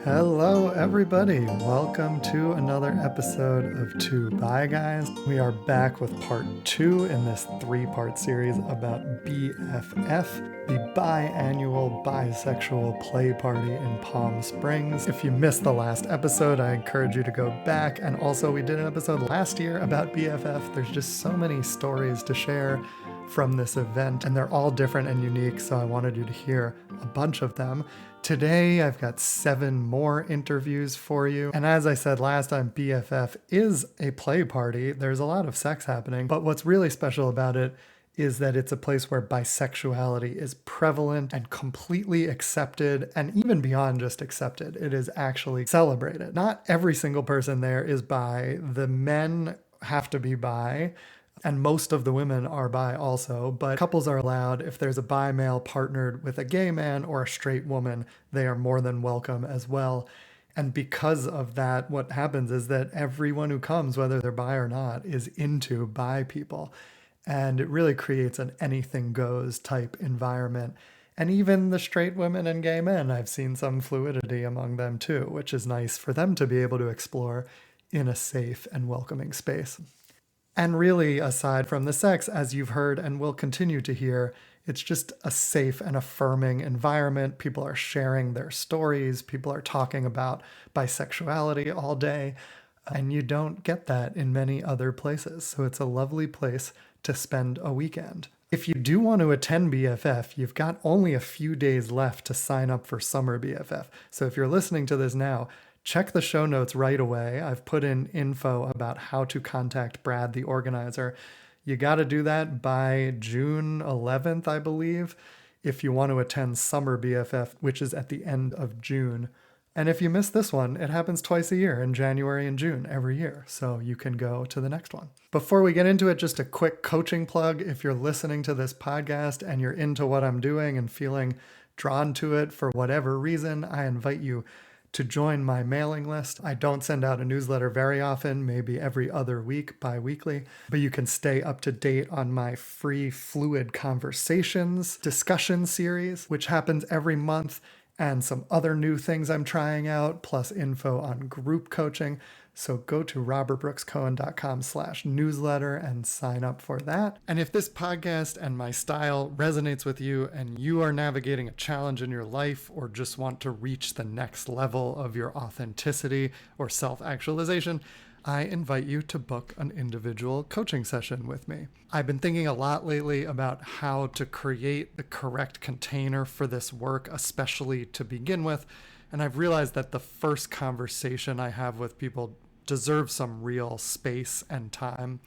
Hello, everybody. Welcome to another episode of Two Bi Guys. We are back with part 2 in this 3-part series about BFF, the biannual bisexual play party in Palm Springs. If you missed the last episode, I encourage you to go back. And also, we did an episode last year about BFF. There's just so many stories to share from this event, and they're all different and unique, so I wanted you to hear a bunch of them. Today, I've got 7 more interviews for you. And as I said last time, BFF is a play party. There's a lot of sex happening, but what's really special about it is that it's a place where bisexuality is prevalent and completely accepted, and even beyond just accepted, it is actually celebrated. Not every single person there is bi. The men have to be bi, and most of the women are bi also, but couples are allowed. If there's a bi male partnered with a gay man or a straight woman, they are more than welcome as well. And because of that, what happens is that everyone who comes, whether they're bi or not, is into bi people. And it really creates an anything goes type environment. And even the straight women and gay men, I've seen some fluidity among them too, which is nice for them to be able to explore in a safe and welcoming space. And really, aside from the sex, as you've heard and will continue to hear, it's just a safe and affirming environment. People are sharing their stories. People are talking about bisexuality all day. And you don't get that in many other places. So it's a lovely place to spend a weekend. If you do want to attend BFF, you've got only a few days left to sign up for Summer BFF. So if you're listening to this now, check the show notes right away. I've put in info about how to contact Brad, the organizer. You got to do that by June 11th, I believe, if you want to attend Summer BFF, which is at the end of June. And if you miss this one, it happens twice a year in January and June every year, so you can go to the next one. Before we get into it, just a quick coaching plug. If you're listening to this podcast and you're into what I'm doing and feeling drawn to it for whatever reason, I invite you to join my mailing list. I don't send out a newsletter very often, maybe every other week, bi-weekly, but you can stay up to date on my free Fluid Conversations discussion series, which happens every month, and some other new things I'm trying out, plus info on group coaching. So go to robertbrookscohen.com/newsletter and sign up for that. And if this podcast and my style resonates with you and you are navigating a challenge in your life or just want to reach the next level of your authenticity or self-actualization, I invite you to book an individual coaching session with me. I've been thinking a lot lately about how to create the correct container for this work, especially to begin with. And I've realized that the first conversation I have with people deserves some real space and time.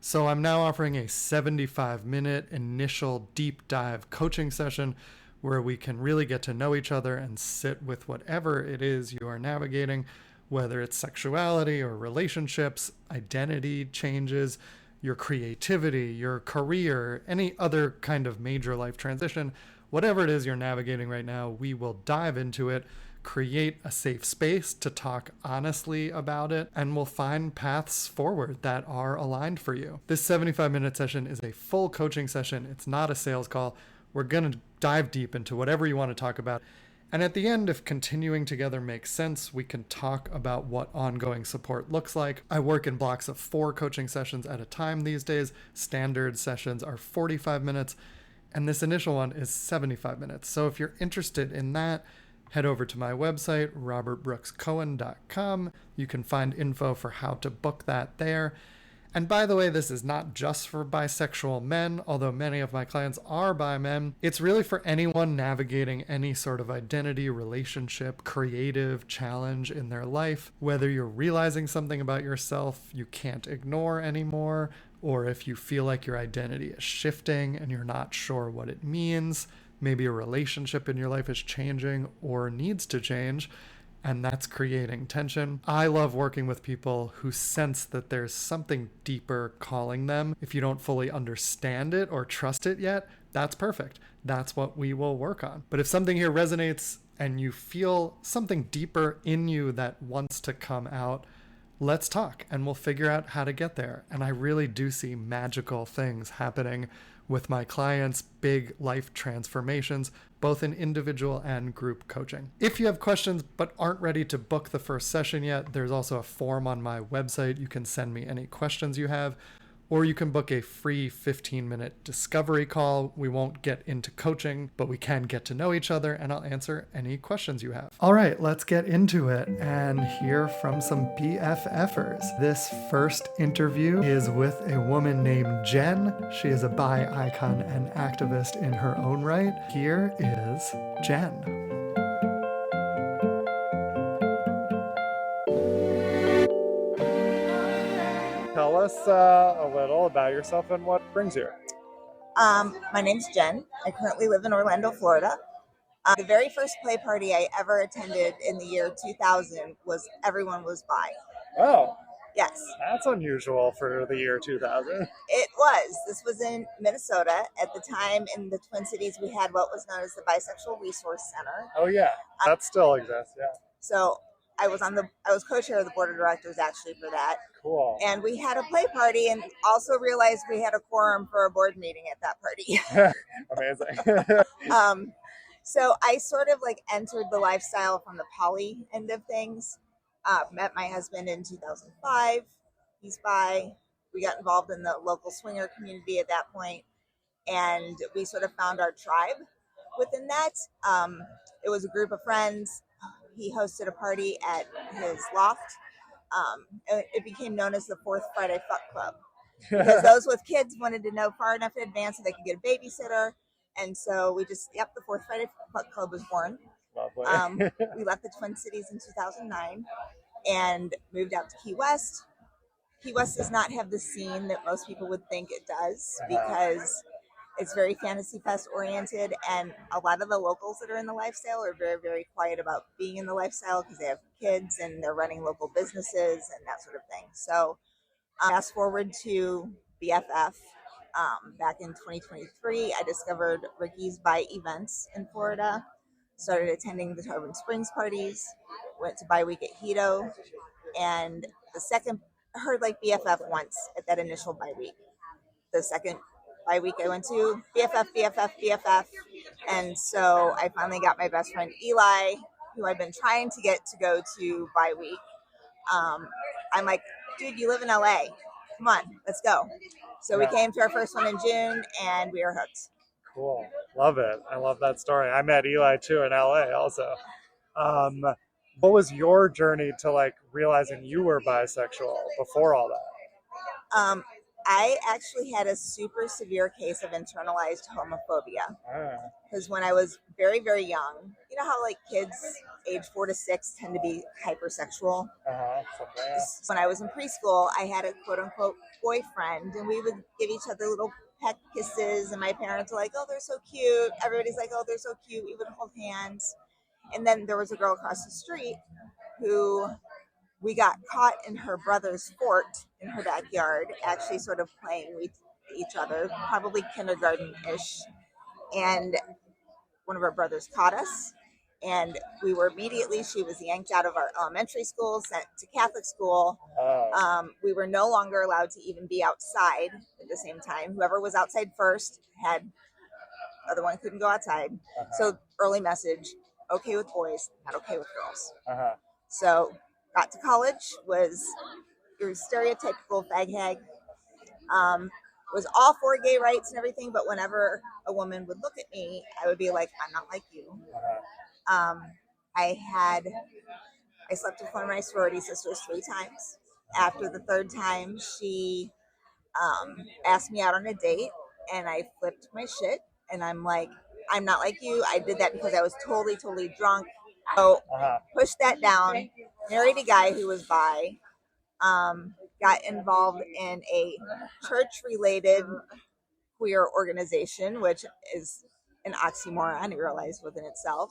So I'm now offering a 75-minute initial deep dive coaching session where we can really get to know each other and sit with whatever it is you are navigating, whether it's sexuality or relationships, identity changes, your creativity, your career, any other kind of major life transition, whatever it is you're navigating right now, we will dive into it, create a safe space to talk honestly about it, and we'll find paths forward that are aligned for you. This 75-minute session is a full coaching session. It's not a sales call. We're going to dive deep into whatever you want to talk about. And at the end, if continuing together makes sense, we can talk about what ongoing support looks like. I work in blocks of 4 coaching sessions at a time these days. Standard sessions are 45 minutes, and this initial one is 75 minutes. So if you're interested in that, head over to my website, robertbrookscohen.com. You can find info for how to book that there. And by the way, this is not just for bisexual men, although many of my clients are bi men. It's really for anyone navigating any sort of identity, relationship, creative challenge in their life, whether you're realizing something about yourself you can't ignore anymore, or if you feel like your identity is shifting and you're not sure what it means. Maybe a relationship in your life is changing or needs to change, and that's creating tension. I love working with people who sense that there's something deeper calling them. If you don't fully understand it or trust it yet, that's perfect. That's what we will work on. But if something here resonates and you feel something deeper in you that wants to come out, let's talk and we'll figure out how to get there. And I really do see magical things happening with my clients, big life transformations, both in individual and group coaching. If you have questions but aren't ready to book the first session yet, there's also a form on my website. You can send me any questions you have, or you can book a free 15-minute discovery call. We won't get into coaching, but we can get to know each other, and I'll answer any questions you have. All right, let's get into it and hear from some BFFers. This first interview is with a woman named Jen. She is a bi icon and activist in her own right. Here is Jen. Tell us a little about yourself and what brings you here. My name's Jen. I currently live in Orlando, Florida. The very first play party I ever attended in the year 2000 was Everyone Was Bi. Oh. Yes. That's unusual for the year 2000. It was. This was in Minnesota. At the time in the Twin Cities, we had what was known as the Bisexual Resource Center. Oh, yeah. That still exists, yeah. So I was co-chair of the board of directors actually for that. Cool. And we had a play party and also realized we had a quorum for a board meeting at that party. Amazing. So I sort of like entered the lifestyle from the poly end of things. Met my husband in 2005. He's bi. We got involved in the local swinger community at that point, and we sort of found our tribe within that. It was a group of friends. He hosted a party at his loft. It became known as the Fourth Friday Fuck Club because those with kids wanted to know far enough in advance so they could get a babysitter. And so we just, the Fourth Friday Fuck Club was born. Lovely. We left the Twin Cities in 2009 and moved out to Key West. Key West does not have the scene that most people would think it does because it's very Fantasy Fest oriented, and a lot of the locals that are in the lifestyle are very, very quiet about being in the lifestyle because they have kids and they're running local businesses and that sort of thing. So fast forward to BFF. Back in 2023, I discovered Ricky's Bi events in Florida, started attending the Tarpon Springs parties, went to Bi Week at Hito, and I heard like BFF once at that initial Bi Week. The second Bi Week I went to BFF, and so I finally got my best friend Eli, who I've been trying to get to go to Bi Week. I'm like, dude, you live in LA. Come on, let's go. So we came to our first one in June, and we were hooked. Cool. Love it. I love that story. I met Eli, too, in LA also. What was your journey to, like, realizing you were bisexual before all that? I actually had a super severe case of internalized homophobia. Because when I was very, very young, you know how, like, kids age 4 to 6 tend to be hypersexual? When I was in preschool, I had a quote-unquote boyfriend, and we would give each other little peck kisses, and my parents were like, oh, they're so cute. Everybody's like, oh, they're so cute. We would hold hands. And then there was a girl across the street who we got caught in her brother's fort in her backyard, actually sort of playing with each other, probably kindergarten-ish. And one of our brothers caught us, and she was yanked out of our elementary school, sent to Catholic school. We were no longer allowed to even be outside at the same time. Whoever was outside first other one couldn't go outside. So early message, okay with boys, not okay with girls. So got to college, was your stereotypical fag hag. Was all for gay rights and everything, but whenever a woman would look at me, I would be like, I'm not like you. I slept with one of my sorority sisters 3 times. After the 3rd time, she asked me out on a date, and I flipped my shit, and I'm like, I'm not like you. I did that because I was totally, totally drunk. So pushed that down, married a guy who was bi, got involved in a church-related queer organization, which is an oxymoron, I realized within itself.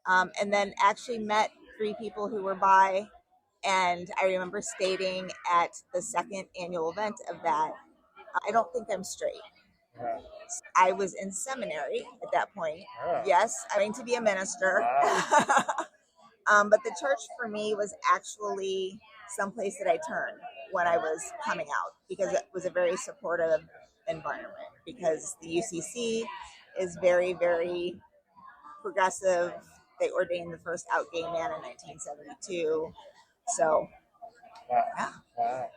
And then actually met 3 people who were bi, and I remember stating at the 2nd annual event of that, I don't think I'm straight. I was in seminary at that point. Yes, I'm going to be a minister. But the church for me was actually someplace that I turned when I was coming out, because it was a very supportive environment because the UCC is very, very progressive. They ordained the first out gay man in 1972. So, Wow. yeah. Wow.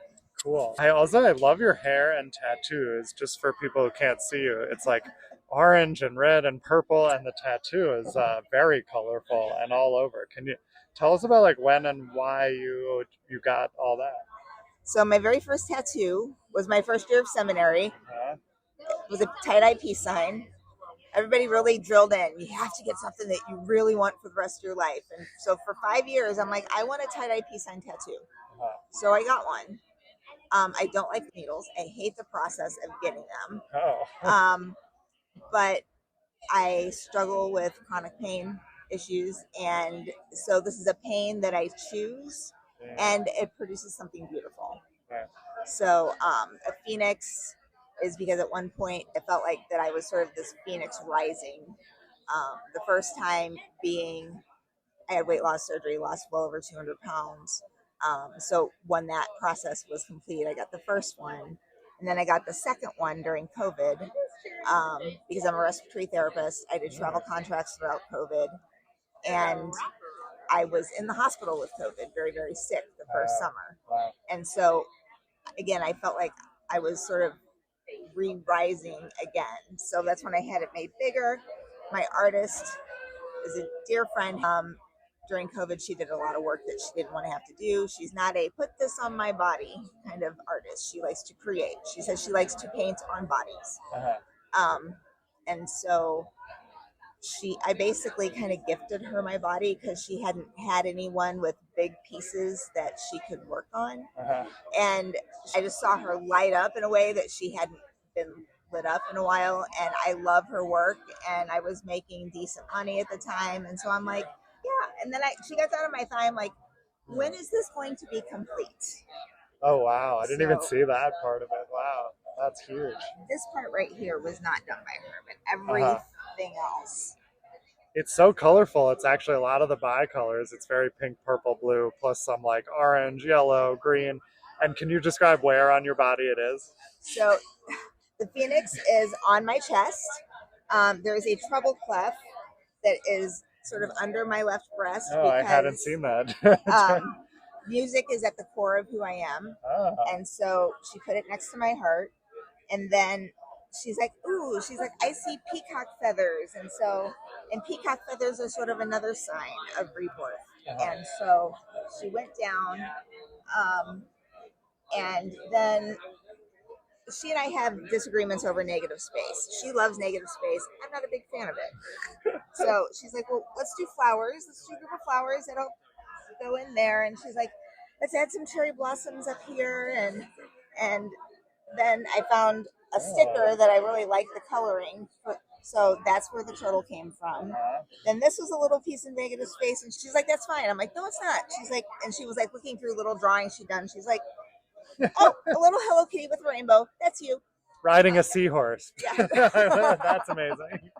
Cool. I love your hair and tattoos. Just for people who can't see you, it's like orange and red and purple, and the tattoo is very colorful and all over. Can you tell us about like when and why you got all that? So my very first tattoo was my first year of seminary. It was a tie-dye peace sign. Everybody really drilled in. You have to get something that you really want for the rest of your life. And so for 5 years, I'm like, I want a tie-dye peace sign tattoo. So I got one. I don't like needles. I hate the process of getting them. But I struggle with chronic pain issues. And so this is a pain that I choose, and it produces something beautiful. So a phoenix is because at one point it felt like that I was sort of this phoenix rising. The first time being I had weight loss surgery, lost well over 200 pounds. So when that process was complete, I got the first one. And then I got the second one during COVID because I'm a respiratory therapist. I did travel contracts throughout COVID. And I was in the hospital with COVID, very, very sick the first summer. And so, again, I felt like I was sort of re-rising again. So that's when I had it made bigger. My artist is a dear friend. During COVID, she did a lot of work that she didn't want to have to do. She's not a put this on my body kind of artist. She likes to create. She says she likes to paint on bodies. And so I basically kind of gifted her my body because she hadn't had anyone with big pieces that she could work on. And I just saw her light up in a way that she hadn't been lit up in a while. And I love her work, and I was making decent money at the time. And so I'm like, yeah. And then she got down on my thigh. I'm like, when is this going to be complete? Oh, wow. I didn't even see that part of it. Wow. That's huge. This part right here was not done by her, but everything else. It's so colorful. It's actually a lot of the bi-colors. It's very pink, purple, blue, plus some like orange, yellow, green. And can you describe where on your body it is? So the phoenix is on my chest. There's a treble clef that is sort of under my left breast. Oh, I hadn't seen that. Music is at the core of who I am. And so she put it next to my heart. And then she's like, ooh, she's like, I see peacock feathers. And peacock feathers are sort of another sign of rebirth. And so she went down. And then she and I have disagreements over negative space. She loves negative space. I'm not a big fan of it. So she's like, well, let's do flowers. Let's do a group of flowers that'll go in there. And she's like, let's add some cherry blossoms up here. And then I found a sticker that I really liked the coloring. So that's where the turtle came from. Then this was a little piece in negative space. And she's like, that's fine. I'm like, no, it's not. She's like, and she was like looking through little drawings she'd done. She's like, oh, a little Hello Kitty with a rainbow. That's you. Riding a seahorse. Yeah. That's amazing.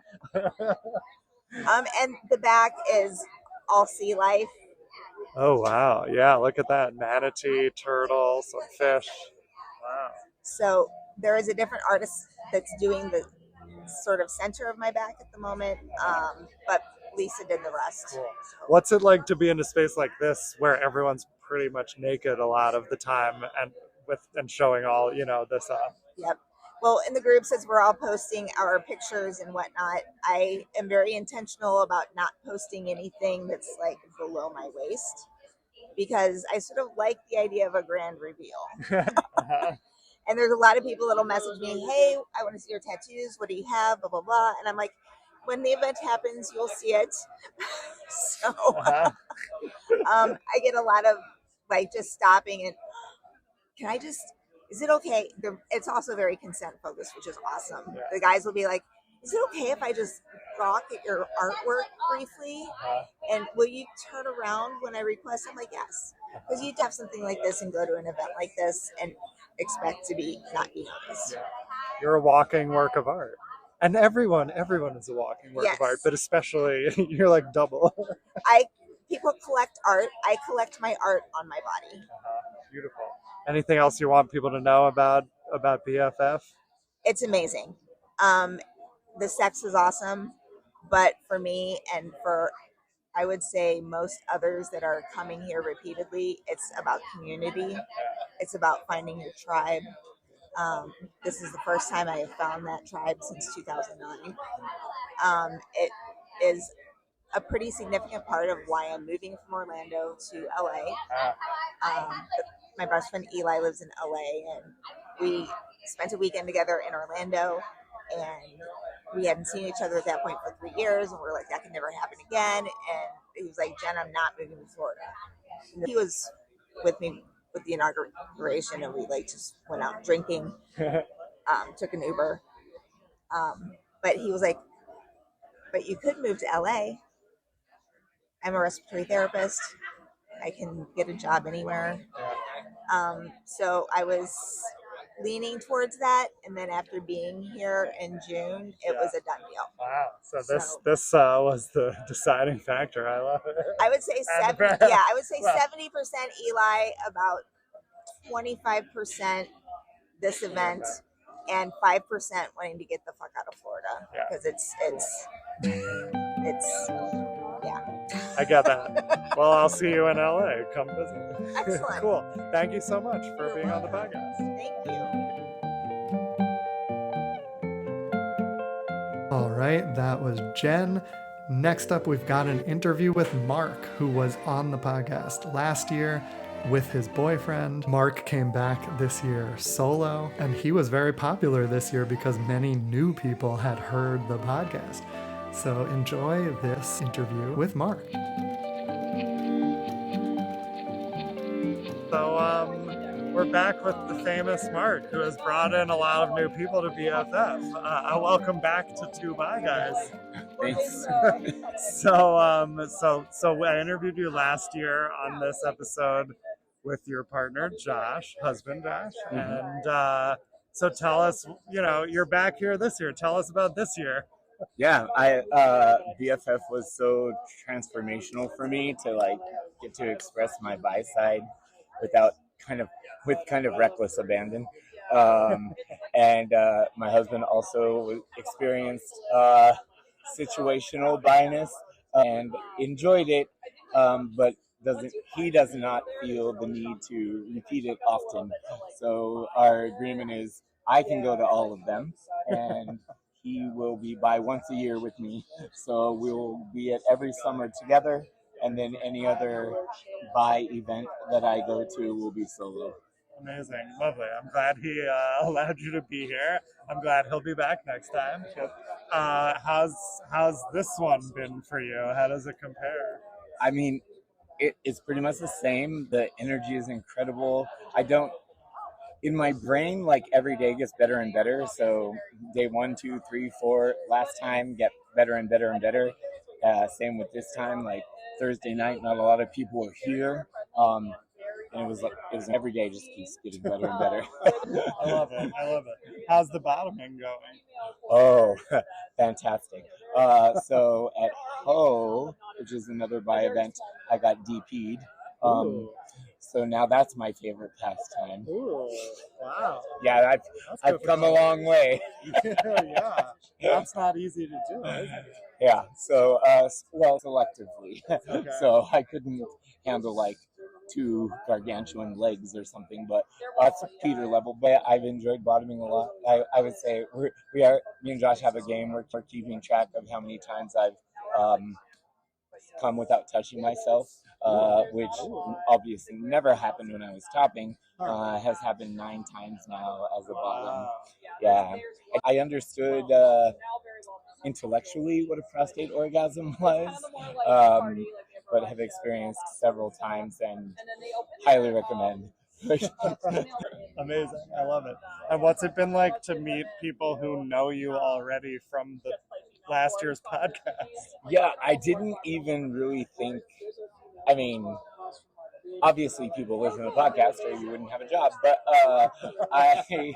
And the back is all sea life. Oh, wow. Yeah, look at that. Manatee, turtle, some fish. Wow. So there is a different artist that's doing the sort of center of my back at the moment, but Lisa did the rest. Cool. What's it like to be in a space like this where everyone's pretty much naked a lot of the time and showing all, this off? Yep. Well, in the group, since we're all posting our pictures and whatnot, I am very intentional about not posting anything that's like below my waist because I sort of like the idea of a grand reveal. And there's a lot of people that'll message me, hey, I want to see your tattoos. What do you have? Blah, blah, blah. And I'm like, when the event happens, you'll see it. So I get a lot of like just stopping and is it okay? It's also very consent focused, which is awesome. Yeah. The guys will be like, is it okay if I just gawk at your artwork briefly? And will you turn around when I request? I'm like, yes. Because you have something like this and go to an event like this and expect to not be noticed. Yeah. You're a walking work of art. And everyone is a walking work of art, but especially you're like double. People collect art. I collect my art on my body. Beautiful. Anything else you want people to know about BFF? It's amazing. The sex is awesome, but for me and for I would say most others that are coming here repeatedly, it's about community. It's about finding your tribe. This is the first time I have found that tribe since 2009. It is a pretty significant part of why I'm moving from Orlando to LA. My best friend Eli lives in LA, and we spent a weekend together in Orlando, and we hadn't seen each other at that point for 3 years, and we're like, that can never happen again. And he was like, Jen, I'm not moving to Florida. And he was with me with the inauguration, and we like just went out drinking, took an Uber. But he was like, but you could move to LA. I'm a respiratory therapist. I can get a job anywhere. So I was leaning towards that, and then after being here in June, it was a done deal. Wow! So this was the deciding factor. I love it. I would say 70. Yeah, I would say 70% Eli, about 25% this event, and 5% wanting to get the fuck out of Florida because it's yeah. I get that. Well, I'll see you in LA. Come visit. Excellent. Cool. Thank you so much for being on the podcast. Thank you. All right, that was Jen. Next up, we've got an interview with Mark, who was on the podcast last year with his boyfriend. Mark came back this year solo, and he was very popular this year because many new people had heard the podcast. So enjoy this interview with Mark. So we're back with the famous Mark, who has brought in a lot of new people to BFF. Welcome back to Two Bi Guys. Thanks. So I interviewed you last year on this episode with your partner Josh, husband Josh, and so tell us, you're back here this year. Tell us about this year. Yeah, BFF was so transformational for me to get to express my bi side with kind of reckless abandon. And my husband also experienced situational bi-ness and enjoyed it, but he does not feel the need to repeat it often. So our agreement is I can go to all of them, and he will be bi once a year with me. So we'll be at every summer together, and then any other bi event that I go to will be solo. Amazing, lovely. I'm glad he allowed you to be here. I'm glad he'll be back next time. How's this one been for you? How does it compare? I mean, it's pretty much the same. The energy is incredible. In my brain, every day gets better and better. So day 1, 2, 3, 4, last time get better and better and better. Same with this time. Thursday night, not a lot of people were here. And it was every day just keeps getting better and better. I love it. How's the bottoming going? Oh, fantastic. So at Ho, which is another bi event, I got DP'd. So now that's my favorite pastime. Ooh, wow. Yeah, I've come a long way. Yeah, that's not easy to do, is it? Yeah, so, selectively. Okay. So I couldn't handle 2 gargantuan legs or something, but that's Peter level. But I've enjoyed bottoming a lot. I would say me and Josh have a game. We're keeping track of how many times I've come without touching myself, which obviously never happened when I was topping. Has happened 9 times now as a bottom. Yeah, I understood intellectually what a prostate orgasm was, but have experienced several times and highly recommend. Amazing, I love it. And what's it been like to meet people who know you already from the last year's podcast? Yeah, I didn't even really think. I mean, obviously people listen to the podcast or you wouldn't have a job, but I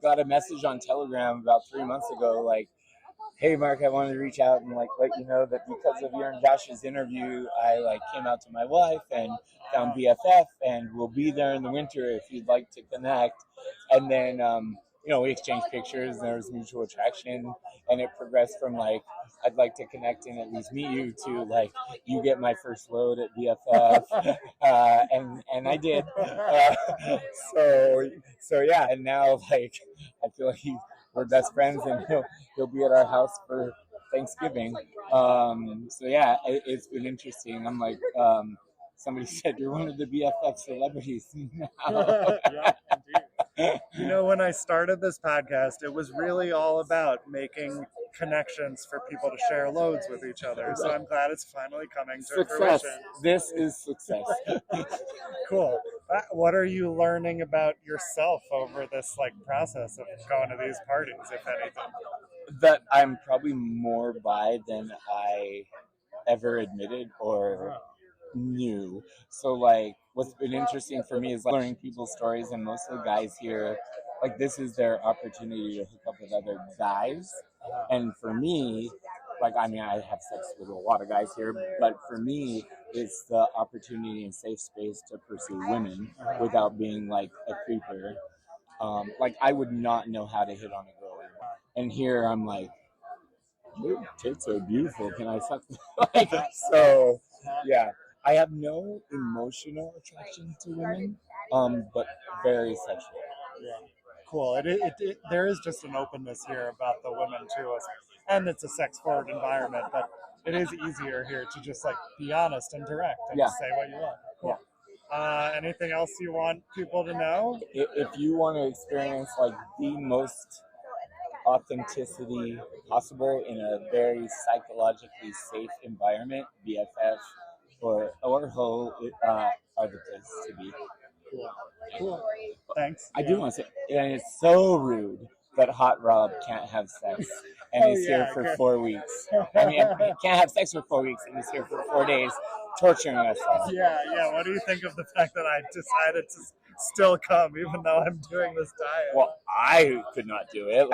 got a message on Telegram about 3 months ago, hey Mark, I wanted to reach out and let you know that because of your and Josh's interview, I came out to my wife and found BFF, and we'll be there in the winter if you'd like to connect. And then we exchanged pictures, and there was mutual attraction, and it progressed from like, I'd like to connect and at least meet you, to like, you get my first load at BFF, and I did. So yeah, and now like I feel like we're best friends, and he'll be at our house for Thanksgiving. So yeah, it's been interesting. I'm like, somebody said you're one of the BFF celebrities now. Yeah, indeed. When I started this podcast, it was really all about making connections for people to share loads with each other. So I'm glad it's finally coming to Success. fruition. This is success. Cool. What are you learning about yourself over this process of going to these parties, if anything? That I'm probably more bi than I ever admitted or knew. So like, what's been interesting for me is like learning people's stories, and most of the guys here, like, this is their opportunity to hook up with other guys. And for me, like, I mean, I have sex with a lot of guys here, but for me, it's the opportunity and safe space to pursue women without being like a creeper. Like, I would not know how to hit on a girl, and here I'm like, your tits are beautiful. Can I suck? Like, so yeah, I have no emotional attraction to women, but very sexual. Yeah. Cool. There is just an openness here about the women too, and it's a sex-forward environment, but it is easier here to just be honest and direct and just say what you want. Cool. Anything else you want people to know? If you want to experience like the most authenticity possible in a very psychologically safe environment, BFF or Ho are the places to be. Cool. Thanks. I do want to say, and it's so rude that Hot Rob can't have sex and he's here for 4 weeks. I mean, he can't have sex for 4 weeks and he's here for 4 days torturing us all. Yeah. What do you think of the fact that I decided to still come even though I'm doing this diet? Well, I could not do it.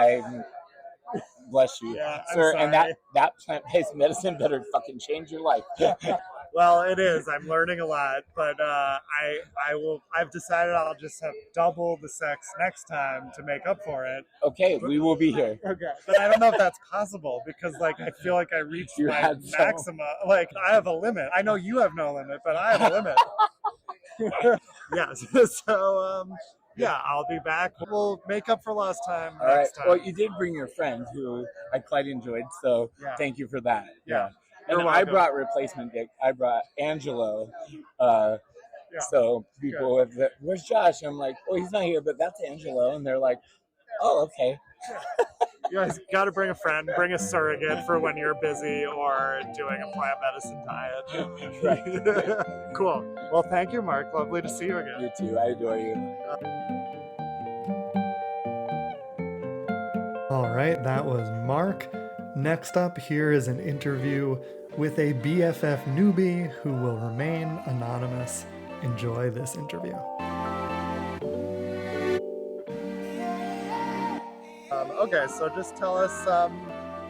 Bless you, sir. And that plant-based medicine better fucking change your life. Well, it is. I'm learning a lot, but I've decided I'll just have double the sex next time to make up for it. Okay, we will be here. Okay, but I don't know if that's possible because I feel like I reached my maxima. Like, I have a limit. I know you have no limit, but I have a limit. Yes. So yeah, I'll be back. We'll make up for lost time next time. Well, you did bring your friend who I quite enjoyed, so thank you for that. Yeah. And I brought replacement dick. I brought Angelo. So people have the, where's Josh? I'm like, oh, he's not here, but that's Angelo. And they're like, oh, okay. You guys got to bring a friend, bring a surrogate for when you're busy or doing a plant medicine diet. Right. Cool. Well, thank you, Mark. Lovely to see you again. You too. I adore you. All right, that was Mark. Next up, here is an interview with a BFF newbie who will remain anonymous. Enjoy this interview. Okay, so just tell us a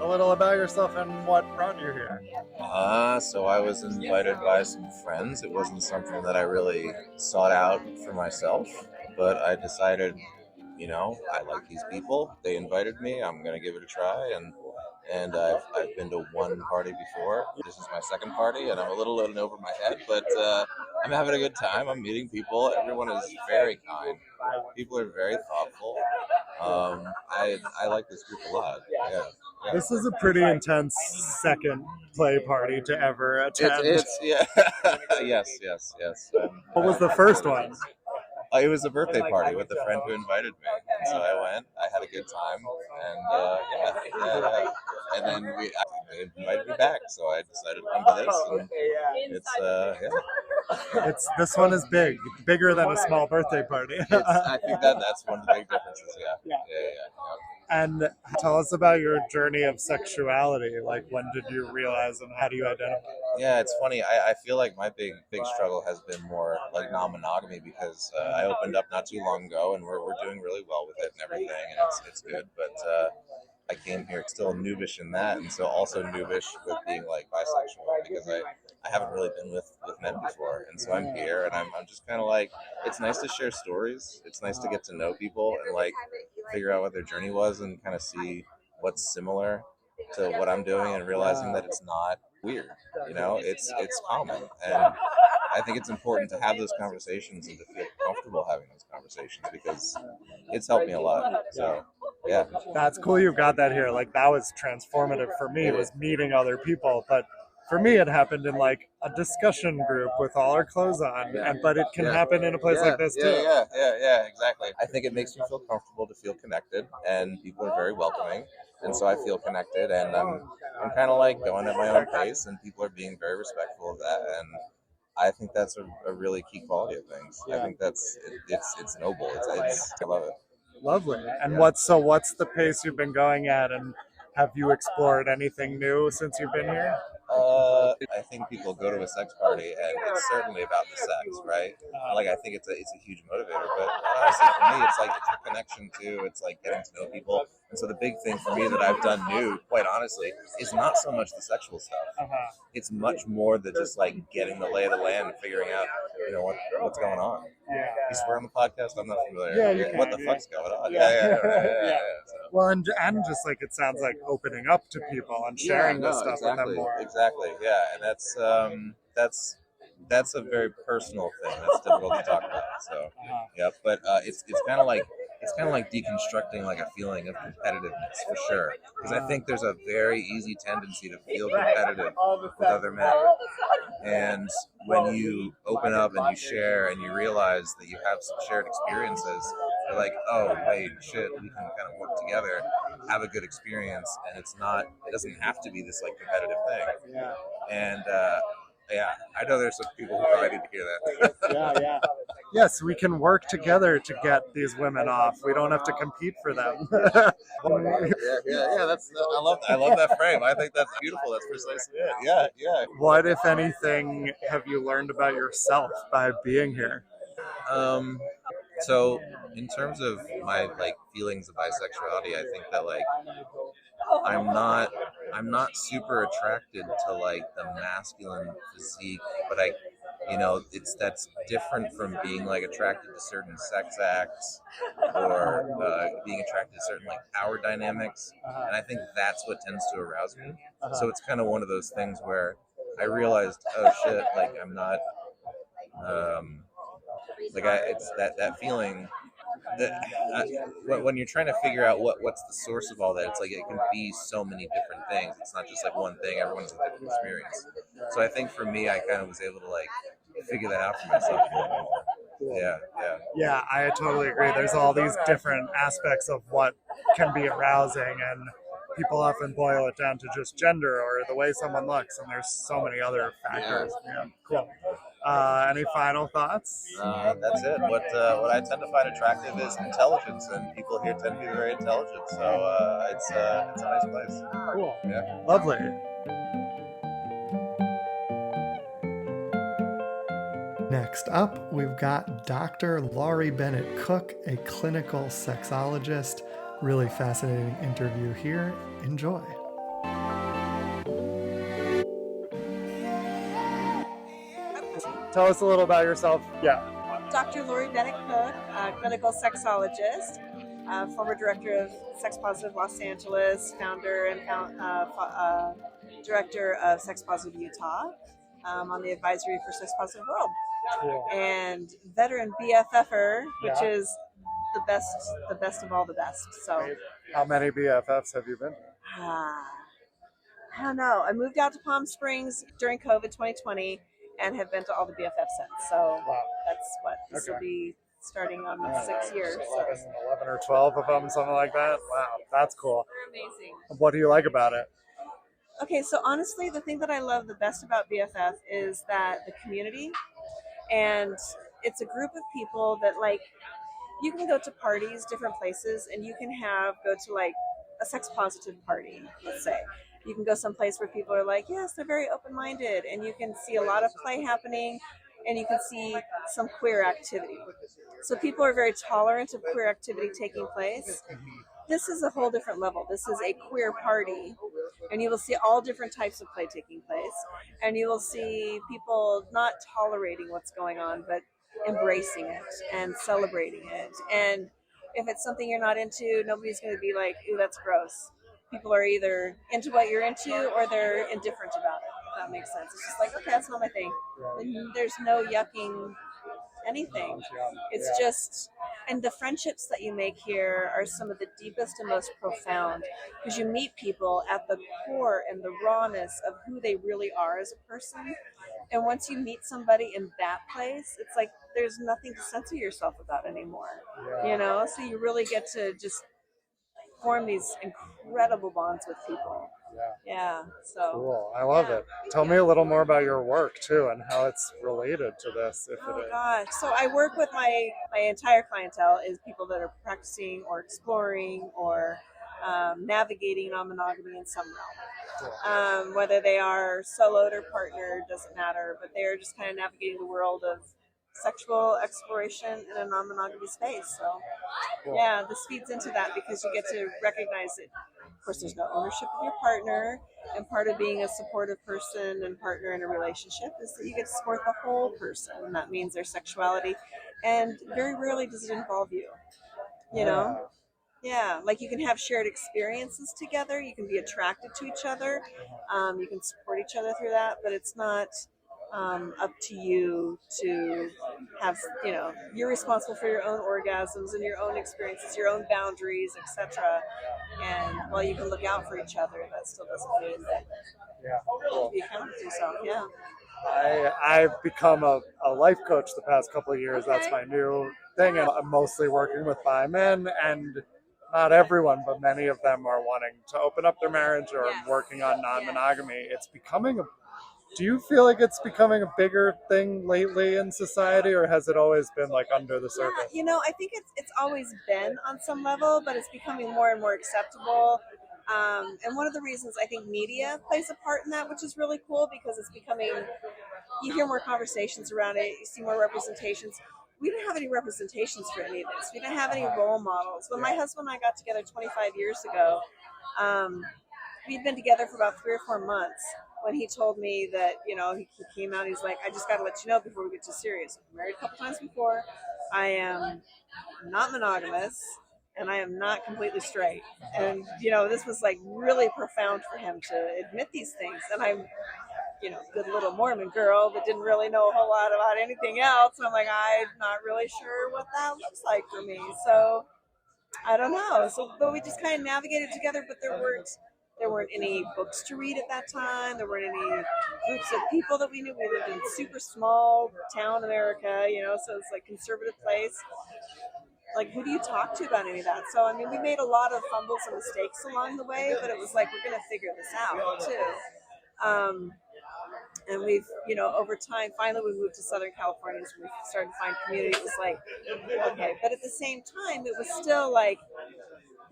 little about yourself and what brought you here. So I was invited by some friends. It wasn't something that I really sought out for myself, but I decided, I like these people. They invited me. I'm going to give it a try, and I've been to one party before. This is my second party, and I'm a little in over my head, but I'm having a good time. I'm meeting people. Everyone is very kind. People are very thoughtful. I like this group a lot. Yeah. This is a pretty intense second play party to ever attend. It's yes. What was the first one? It was a birthday party with a friend who invited me, and so I went. I had a good time, and and then they invited me back, so I decided to come to this. And This one is bigger than a small birthday party. I think that's one of the big differences. Yeah. And tell us about your journey of sexuality. Like, when did you realize, and how do you identify? Yeah, it's funny. I feel like my big struggle has been more like non-monogamy because I opened up not too long ago, and we're doing really well with it and everything, and it's good. But I came here still noobish in that, and so also noobish with being like bisexual because I haven't really been with men before, and so I'm here, and I'm just kind of like, it's nice to share stories. It's nice to get to know people and like figure out what their journey was and kind of see what's similar to what I'm doing, and realizing that it's not weird. You know, it's common, and I think it's important to have those conversations and to feel comfortable having those conversations, because it's helped me a lot. So yeah, That's cool you got that here. Like, that was transformative for me, was meeting other people. But for me, it happened in like a discussion group with all our clothes on. But it can happen in a place like this too. Yeah, exactly. I think it makes you feel comfortable to feel connected, and people are very welcoming, and so I feel connected, and I'm kind of like going at my own pace, and people are being very respectful of that, and I think that's a really key quality of things. I think it's noble. I love it. Lovely. And what's the pace you've been going at, and have you explored anything new since you've been here? I think people go to a sex party, and it's certainly about the sex, right? Like, I think it's a huge motivator. But honestly, for me, it's like it's the connection too. It's like getting to know people. And so the big thing for me that I've done new, quite honestly, is not so much the sexual stuff. It's much more the just like getting the lay of the land and figuring out, what's going on. You swear on the podcast? I'm not familiar. Yeah, you can. What the fuck's going on? Yeah. So. Well, and just like it sounds like opening up to people and sharing this stuff with them more. Exactly. Yeah, and that's a very personal thing. That's difficult to talk about. So, yeah, but it's kind of like deconstructing like a feeling of competitiveness for sure. Because I think there's a very easy tendency to feel competitive with other men, and when you open up and you share and you realize that you have some shared experiences, you're like, oh wait, shit, we can kind of work together, have a good experience, and it doesn't have to be this like competitive thing. And yeah, I know there's some people who probably need to hear that. Yes, we can work together to get these women off. We don't have to compete for them. Yeah. I love that frame. I think that's beautiful. That's precisely it. Yeah. What, if anything, have you learned about yourself by being here? So in terms of my like feelings of bisexuality, I think that like I'm not super attracted to like the masculine physique, but that's different from being like attracted to certain sex acts, or being attracted to certain like power dynamics, and I think that's what tends to arouse me. So it's kind of one of those things where I realized, oh shit, like I'm not, it's that feeling that when you're trying to figure out what's the source of all that, it's like it can be so many different things. It's not just like one thing. Everyone's a different experience. So I think for me, I kind of was able to like figure that out for myself. Yeah, I totally agree. There's all these different aspects of what can be arousing, and people often boil it down to just gender or the way someone looks, and there's so many other factors. Yeah, cool. Any final thoughts? That's it. What I tend to find attractive is intelligence, and people here tend to be very intelligent. So it's a nice place. Cool. Yeah. Lovely. Next up, we've got Dr. Laurie Bennett Cook, a clinical sexologist. Really fascinating interview here. Enjoy. Tell us a little about yourself. Yeah. Dr. Laurie Bennett Cook, clinical sexologist, former director of Sex Positive Los Angeles, founder and director of Sex Positive Utah, on the advisory for Sex Positive World. Cool. And veteran BFFer, which is the best of all the best. So, how many BFFs have you been? I don't know. I moved out to Palm Springs during COVID 2020 and have been to all the BFF since. So that's what this will be starting on 6 years. 11 or 12 of them, something like that. Wow, that's cool. They're amazing. What do you like about it? Okay, so honestly, the thing that I love the best about BFF is that the community, and it's a group of people that like, you can go to parties, different places, and you can go to like a sex positive party, let's say. You can go someplace where people are like, yes, they're very open-minded, and you can see a lot of play happening, and you can see some queer activity. So people are very tolerant of queer activity taking place. This is a whole different level. This is a queer party, And you will see all different types of play taking place. And you will see people not tolerating what's going on, but embracing it and celebrating it. And if it's something you're not into, nobody's going to be like, ooh, that's gross. People are either into what you're into or they're indifferent about it, if that makes sense. It's just like, okay, that's not my thing. And there's no yucking anything. It's just, and the friendships that you make here are some of the deepest and most profound, because you meet people at the core and the rawness of who they really are as a person. And once you meet somebody in that place, it's like there's nothing to censor yourself about anymore. You know, so you really get to just form these incredible bonds with people. Yeah. So cool. I love it. Tell me a little more about your work too and how it's related to this, if it is. Gosh. So I work with my entire clientele is people that are practicing or exploring or navigating non-monogamy in some realm. Whether they are soloed or partnered, doesn't matter, but they're just kind of navigating the world of sexual exploration in a non-monogamy space. So yeah, this feeds into that because you get to recognize that, of course, there's no ownership of your partner, and part of being a supportive person and partner in a relationship is that you get to support the whole person, and that means their sexuality, and very rarely does it involve you, you know? Yeah, like you can have shared experiences together, you can be attracted to each other, you can support each other through that, but it's not up to you to have, you know, you're responsible for your own orgasms and your own experiences, your own boundaries, etc. And while you can look out for each other, that still doesn't mean that you account for yourself. Yeah. I've become a life coach the past couple of years. Okay. That's my new thing. And I'm mostly working with bi men, and not everyone, but many of them are wanting to open up their marriage or working on non-monogamy. It's becoming do you feel like it's becoming a bigger thing lately in society, or has it always been like under the surface? Yeah, you know, I think it's always been on some level, but it's becoming more and more acceptable. And one of the reasons I think media plays a part in that, which is really cool because it's becoming, you hear more conversations around it, you see more representations. We didn't have any representations for any of this. We didn't have any role models. When my husband and I got together 25 years ago, we'd been together for about 3 or 4 months when he told me that, you know, he came out, he's like, I just got to let you know before we get too serious. I'm married a couple times before. I am not monogamous, and I am not completely straight. And, you know, this was like really profound for him to admit these things. And I'm, you know, good little Mormon girl that didn't really know a whole lot about anything else. And I'm like, I'm not really sure what that looks like for me. So I don't know. So, but we just kind of navigated together, but there weren't any books to read at that time. There weren't any groups of people that we knew. We lived in super small town America, you know, so it's like conservative place. Like, who do you talk to about any of that? So, I mean, we made a lot of fumbles and mistakes along the way, but it was like, we're going to figure this out too. And we've, you know, over time, finally we moved to Southern California, so we started to find community. It was like, okay, but at the same time, it was still like,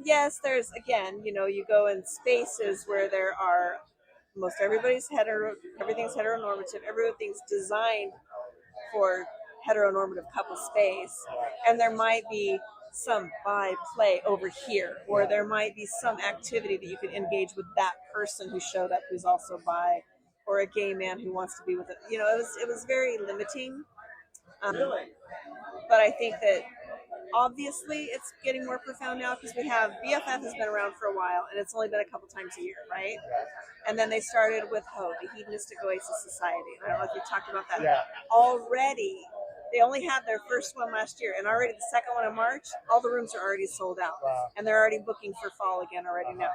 yes, there's, again, you know, you go in spaces where there are most everything's heteronormative, everything's designed for heteronormative couple space, and there might be some bi play over here, or there might be some activity that you could engage with that person who showed up who's also bi, or a gay man who wants to be with it. You know, it was very limiting. But I think that obviously it's getting more profound now because we have BFF has been around for a while, and it's only been a couple times a year, right? And then they started with HO, the Hedonistic Oasis Society. And I don't know if you talked about that. Yeah. Already, they only had their first one last year, and already the second one in March, all the rooms are already sold out. Wow. And they're already booking for fall again already now.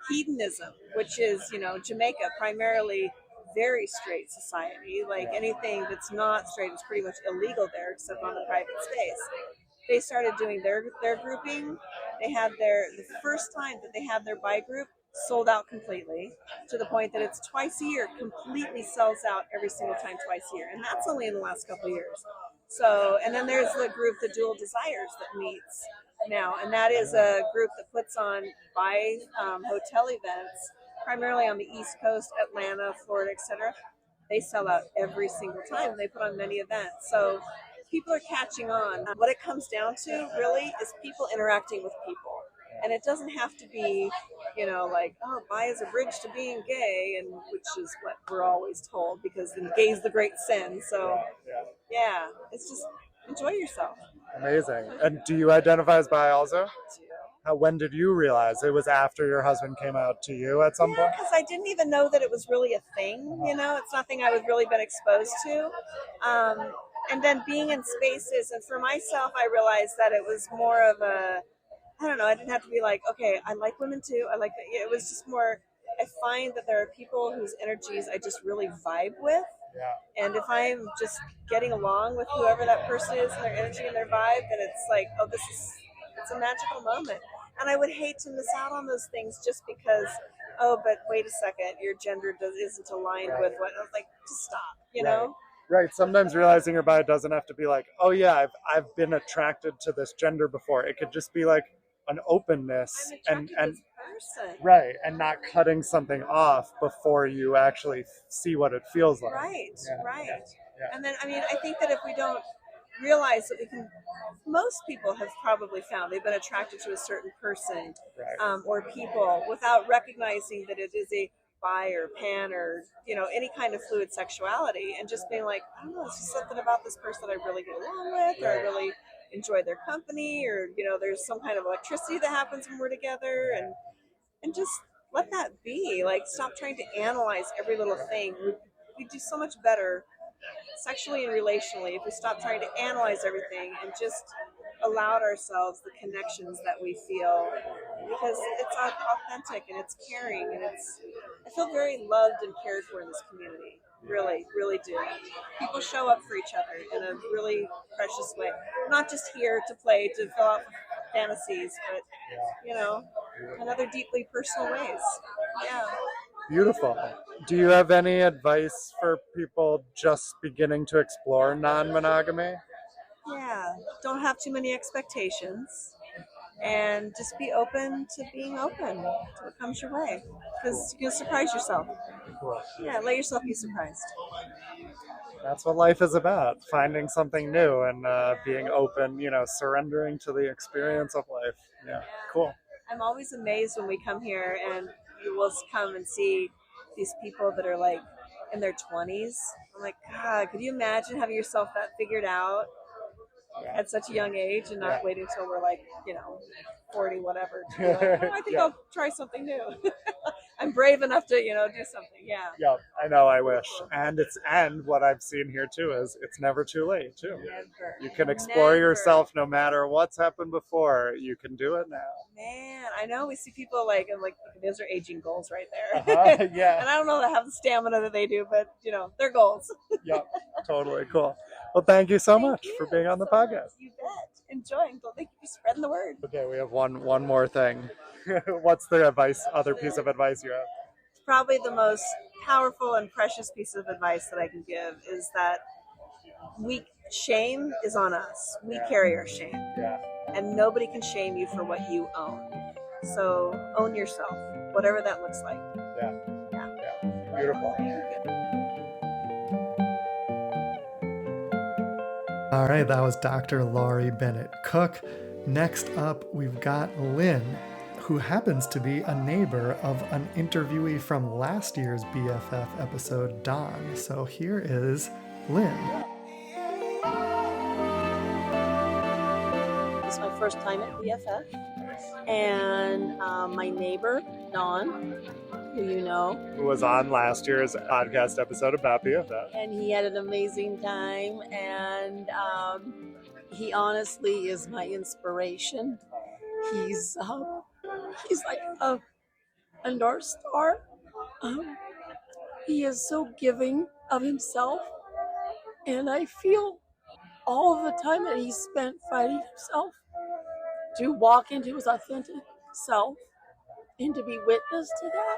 Hedonism, which is, you know, Jamaica, primarily very straight society. Like anything that's not straight is pretty much illegal there, except on the private space. They started doing their grouping. They had the first time that they had their bi group sold out completely, to the point that it's twice a year, completely sells out every single time twice a year. And that's only in the last couple of years. So, and then there's the group, the Dual Desires, that meets now. And that is a group that puts on bi hotel events, primarily on the East Coast, Atlanta, Florida, etc. They sell out every single time. They put on many events. So people are catching on. What it comes down to really is people interacting with people. And it doesn't have to be, like, oh, bi is a bridge to being gay, and which is what we're always told, because the gay is the great sin. So yeah, it's just enjoy yourself. Amazing. And do you identify as bi also? When did you realize? It was after your husband came out to you at some point? Because I didn't even know that it was really a thing. It's nothing I was really been exposed to. And then being in spaces, and for myself, I realized that it was more of a, I don't know, I didn't have to be like, okay, I like women too. I like that. It was just more, I find that there are people whose energies I just really vibe with. Yeah. And if I'm just getting along with whoever that person is and their energy and their vibe, then it's like, oh, it's a magical moment. And I would hate to miss out on those things just because, oh, but wait a second, your gender isn't aligned with what. I was like, just stop, you know? Right. Sometimes realizing your bi doesn't have to be like, oh yeah, I've been attracted to this gender before. It could just be like an openness I'm attracted to this person. Right, and not cutting something off before you actually see what it feels like. Right. Yeah. And then, I think that if we don't realize that most people have probably found they've been attracted to a certain person or people without recognizing that it is a bi or pan or any kind of fluid sexuality, and just being like, I don't know, it's just something about this person I really get along with, or I really enjoy their company, or there's some kind of electricity that happens when we're together, and just let that be. Like, stop trying to analyze every little thing. We do so much better sexually and relationally if we stop trying to analyze everything and just allowed ourselves the connections that we feel, because it's authentic and it's caring, and I feel very loved and cared for in this community. Really, really do. People show up for each other in a really precious way. Not just here to play, to fill out fantasies, but in other deeply personal ways. Yeah. Beautiful. Do you have any advice for people just beginning to explore non-monogamy? Yeah. Don't have too many expectations, and just be open to being open to what comes your way, because you'll surprise yourself. Cool. Yeah, let yourself be surprised. That's what life is about, finding something new and being open, surrendering to the experience of life. Yeah, cool. I'm always amazed when we come here and you will come and see these people that are like in their 20s. I'm like, God, could you imagine having yourself that figured out at such a young age and not waiting until we're like, 40, whatever, to be like, I think I'll try something new. I'm brave enough to, do something. Yeah. Yeah, I know, I wish. And what I've seen here too is it's never too late too. Never. You can explore yourself no matter what's happened before. You can do it now. Man, I know we see people like those are aging goals right there. Yeah. And I don't know that have the stamina that they do, but they're goals. Yep, totally cool. Well, thank you so much for being on the podcast. You bet. Enjoying. Thank you for spreading the word. Okay, we have one more thing. What's the other piece of advice you have? Probably the most powerful and precious piece of advice that I can give is that shame is on us. We carry our shame. Yeah. And nobody can shame you for what you own. So own yourself, whatever that looks like. Yeah. Beautiful. All right, that was Dr. Laurie Bennett Cook. Next up, we've got Lynn, who happens to be a neighbor of an interviewee from last year's BFF episode, Dawn. So here is Lynn. It's my first time at BFF, and my neighbor, Dawn, who you know. Who was on last year's podcast episode about BFF. And he had an amazing time, and he honestly is my inspiration. He's like a North Star. He is so giving of himself, and I feel all of the time that he spent fighting himself to walk into his authentic self and to be witness to that.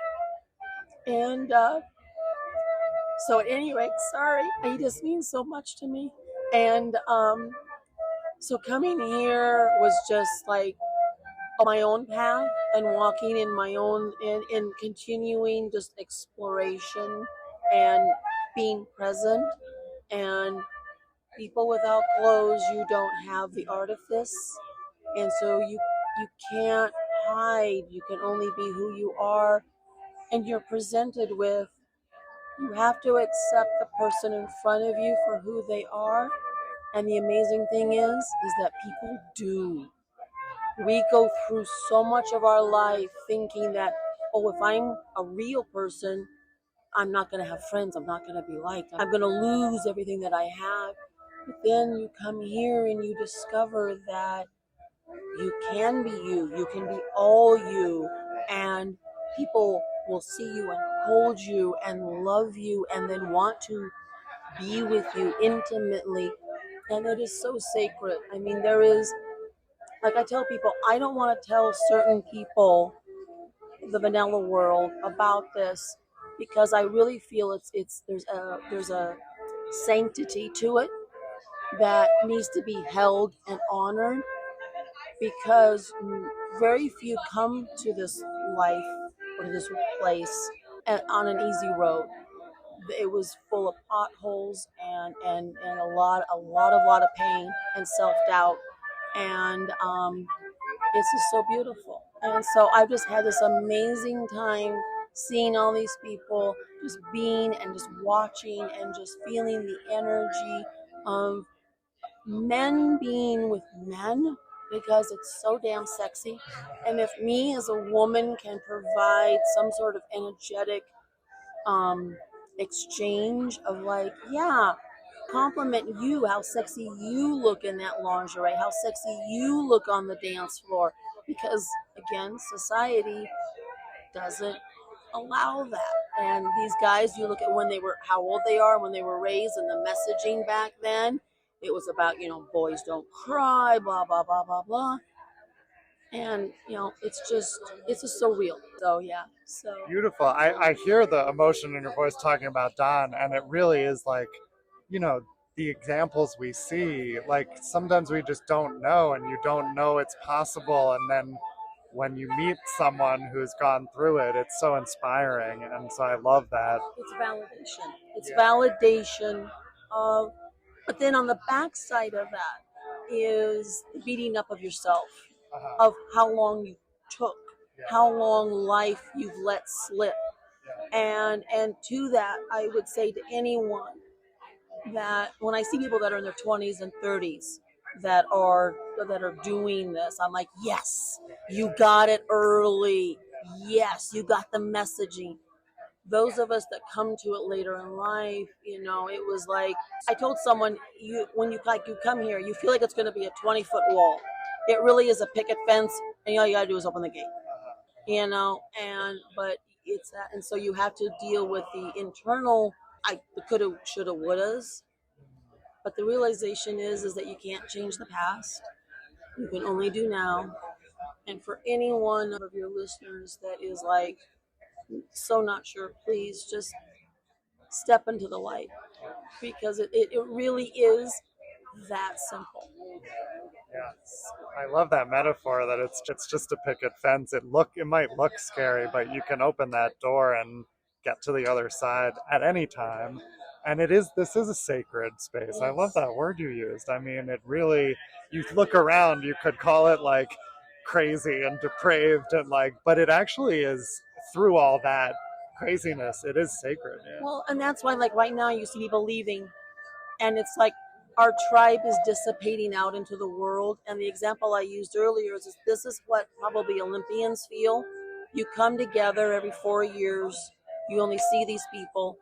And so at any rate, sorry, he just means so much to me. And so coming here was just like my own path and walking in my own and continuing just exploration and being present. And people without clothes, you don't have the artifice, and so you can't hide. You can only be who you are. And you're presented with, you have to accept the person in front of you for who they are. And the amazing thing is that people do. We go through so much of our life thinking that, oh, if I'm a real person, I'm not going to have friends. I'm not going to be liked. I'm going to lose everything that I have. But then you come here and you discover that you can be you. You can be all you. And people will see you and hold you and love you and then want to be with you intimately. And it is so sacred. I mean, there is, like I tell people, I don't want to tell certain people the vanilla world about this because I really feel there's a sanctity to it that needs to be held and honored because very few come to this life or this place on an easy road. It was full of potholes and a lot of pain and self-doubt, and it's just so beautiful. And so I've just had this amazing time seeing all these people, just being and just watching and just feeling the energy of men being with men because it's so damn sexy. And if me as a woman can provide some sort of energetic exchange of like, yeah, compliment you, how sexy you look in that lingerie, how sexy you look on the dance floor. Because again, society doesn't allow that. And these guys, you look at when they were, how old they are, when they were raised, and the messaging back then, it was about, boys don't cry, blah, blah, blah, blah, blah. And, it's just so real. So, yeah. So Beautiful. I hear the emotion in your voice talking about Don, and it really is like, the examples we see, like sometimes we just don't know, and you don't know it's possible. And then when you meet someone who's gone through it, it's so inspiring. And so I love that. It's validation. It's validation of, but then on the backside of that is the beating up of yourself, of how long you took, how long life you've let slip. And to that, I would say to anyone that when I see people that are in their 20s and 30s that are doing this, I'm like, yes, you got it early. Yes, you got the messaging. Those of us that come to it later in life, it was like I told someone, when you come here, you feel like it's going to be a 20-foot wall. It really is a picket fence, and all you got to do is open the gate. But it's that, and so you have to deal with the internal, the coulda, shoulda, wouldas. But the realization is that you can't change the past. You can only do now. And for any one of your listeners that is like so not sure, please just step into the light because it really is that simple. Yeah, I love that metaphor that it's just a picket fence. It might look scary, but you can open that door and get to the other side at any time. And this is a sacred space. I love that word you used. I mean, it really, you look around, you could call it like crazy and depraved and but it actually is, through all that craziness, it is sacred. Yeah. Well, and that's why like right now you see people leaving, and it's like our tribe is dissipating out into the world. And the example I used earlier is this is what probably Olympians feel. You come together every 4 years, you only see these people,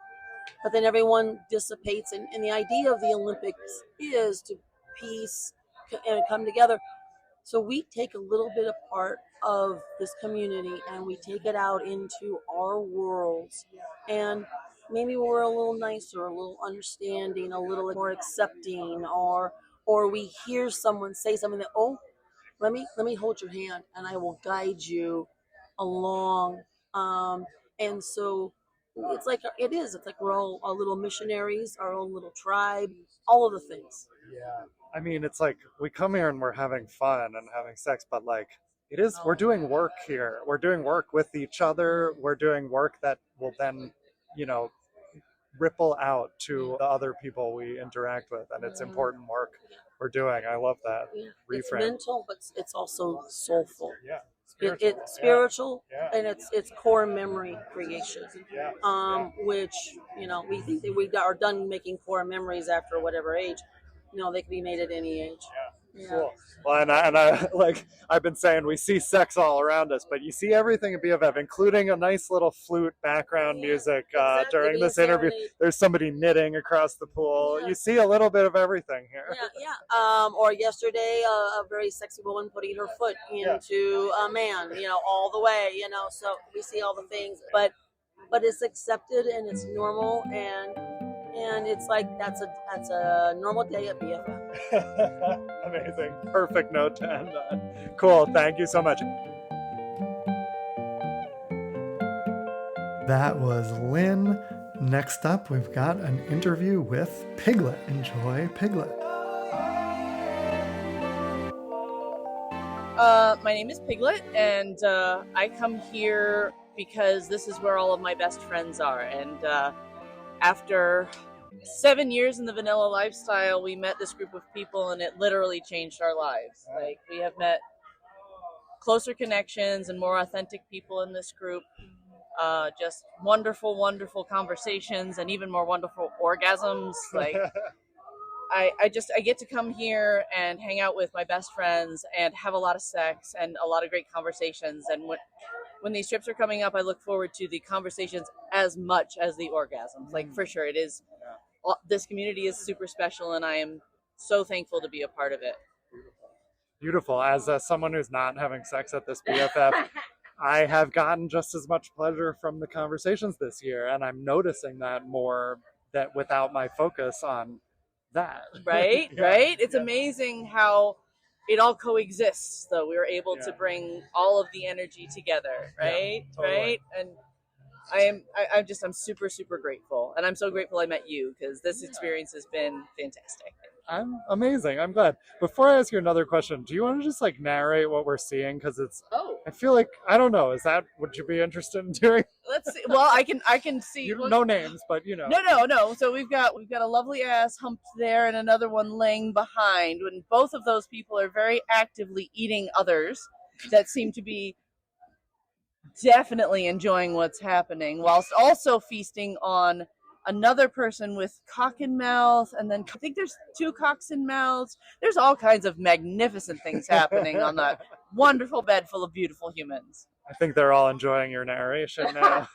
but then everyone dissipates. And the idea of the Olympics is to peace and come together. So we take a little bit of part of this community and we take it out into our worlds. And maybe we're a little nicer, a little understanding, a little more accepting, or we hear someone say something that, oh, let me hold your hand and I will guide you along. And so it's like we're all our little missionaries, our own little tribe, all of the things. Yeah. I mean, it's like we come here and we're having fun and having sex, but we're doing work here. We're doing work with each other. We're doing work that will then, ripple out to the other people we interact with. And it's important work we're doing. I love that reframe. It's mental, but it's also soulful. Yeah. It's spiritual, Yeah. and it's core memory creation. Yeah. Which we think that we are done making core memories after whatever age. They can be made at any age. Yeah. Cool. Well, and I like I've been saying, we see sex all around us, but you see everything in BFF, including a nice little flute background music Exactly, during being this interview. serenade. There's somebody knitting across the pool. Yeah. You see a little bit of everything here. Yeah. Or yesterday, a very sexy woman putting her foot into a man. All the way. So we see all the things, but it's accepted and it's normal, and it's like that's a normal day at BFF. Amazing. Perfect note to end on. Cool. Thank you so much. That was Lynn. Next up, we've got an interview with Piglet. Enjoy Piglet. My name is Piglet, and I come here because this is where all of my best friends are. And after 7 years in the vanilla lifestyle, we met this group of people, and it literally changed our lives. Like, we have met closer connections and more authentic people in this group. Just wonderful, wonderful conversations, and even more wonderful orgasms. Like, I get to come here and hang out with my best friends and have a lot of sex and a lot of great conversations. And when these trips are coming up, I look forward to the conversations as much as the orgasms. Like, for sure, it is. This community is super special, and I am so thankful to be a part of it. Beautiful. As someone who's not having sex at this BFF, I have gotten just as much pleasure from the conversations this year, and I'm noticing that more, that without my focus on that. Right? It's amazing how it all coexists, though. We were able to bring all of the energy together, right? Totally. Right? And I'm super, super grateful. And I'm so grateful I met you, because this experience has been fantastic. I'm amazing. I'm glad. Before I ask you another question, do you want to just narrate what we're seeing? Because I feel like, I don't know, would you be interested in doing? Let's see. Well, I can see. No names, but No. So we've got a lovely ass humped there, and another one laying behind. And both of those people are very actively eating others that seem to be definitely enjoying what's happening, whilst also feasting on another person with cock in mouth, and then I think there's 2 cocks in mouths. There's all kinds of magnificent things happening on that wonderful bed full of beautiful humans. I think they're all enjoying your narration now.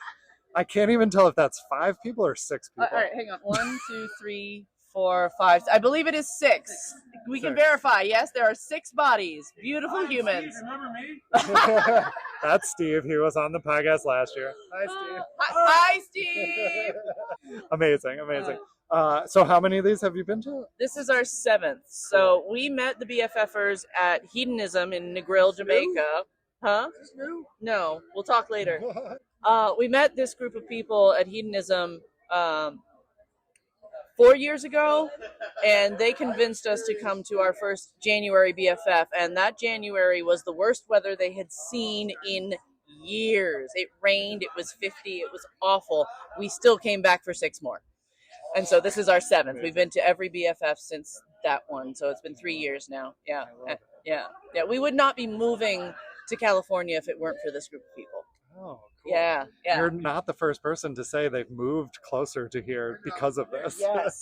I can't even tell if that's 5 people or 6 people. All right, hang on. 1, 2, 3, 4, 5. I believe it is 6. We can verify. Yes, there are 6 bodies. Beautiful humans. Steve, remember me? That's Steve. He was on the podcast last year. Hi, Steve. Hi, Steve. Amazing. So how many of these have you been to? This is our 7th. So we met the BFFers at Hedonism in Negril, Jamaica. Huh? Is this new? No, we'll talk later. We met this group of people at Hedonism 4 years ago, and they convinced us to come to our first January BFF, and that January was the worst weather they had seen in years. It rained, it was 50, it was awful. We still came back for 6 more. And so this is our 7th. We've been to every BFF since that one, so it's been 3 years now. Yeah. We would not be moving to California if it weren't for this group of people. Oh, cool. Yeah. You're not the first person to say they've moved closer to here because of this.